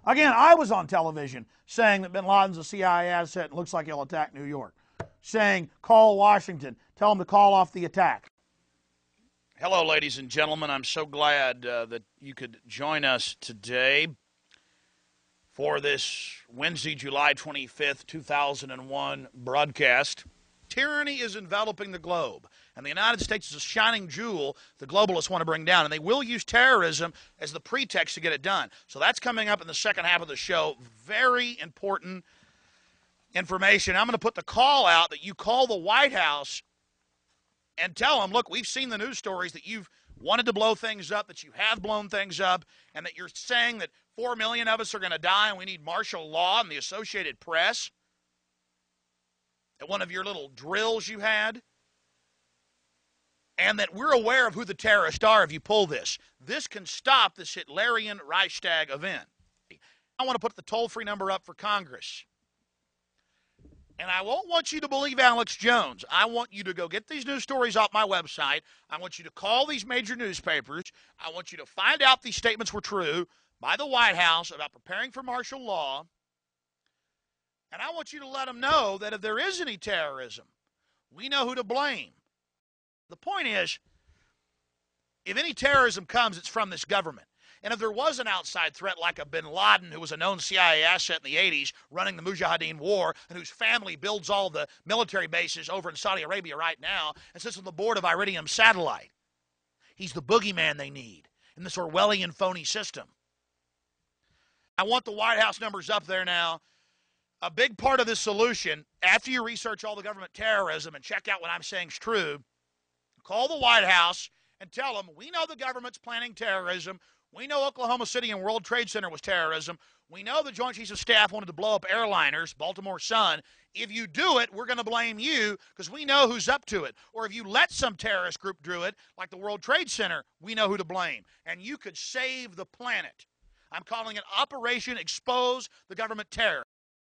Again, I was on television saying that bin Laden's a CIA asset and looks like he'll attack New York. Saying, call Washington, tell them to call off the attack. Hello, ladies and gentlemen. I'm so glad that you could join us today for this Wednesday, July 25th, 2001 broadcast. Tyranny is enveloping the globe, and the United States is a shining jewel the globalists want to bring down, and they will use terrorism as the pretext to get it done. So that's coming up in the second half of the show. Very important information. I'm going to put the call out that you call the White House and tell them, look, we've seen the news stories that you've wanted to blow things up, that you have blown things up, and that you're saying that 4 million of us are going to die and we need martial law and the Associated Press at one of your little drills you had, and that we're aware of who the terrorists are if you pull this. This can stop this Hitlerian Reichstag event. I want to put the toll-free number up for Congress. And I won't want you to believe AlexJones. I want you to go get these news stories off my website. I want you to call these major newspapers. I want you to find out these statements were true by the White House about preparing for martial law. And I want you to let them know that if there is any terrorism, we know who to blame. The point is, if any terrorism comes, it's from this government. And if there was an outside threat like a bin Laden, who was a known CIA asset in the 80s, running the Mujahideen war, and whose family builds all the military bases over in Saudi Arabia right now, and sits on the board of Iridium Satellite, he's the boogeyman they need in this Orwellian phony system. I want the White House numbers up there now. A big part of this solution, after you research all the government terrorism and check out what I'm saying is true, call the White House and tell them, we know the government's planning terrorism. We know Oklahoma City and World Trade Center was terrorism. We know the Joint Chiefs of Staff wanted to blow up airliners, Baltimore Sun. If you do it, we're going to blame you because we know who's up to it. Or if you let some terrorist group do it, like the World Trade Center, we know who to blame. And you could save the planet. I'm calling it Operation Expose the Government Terror.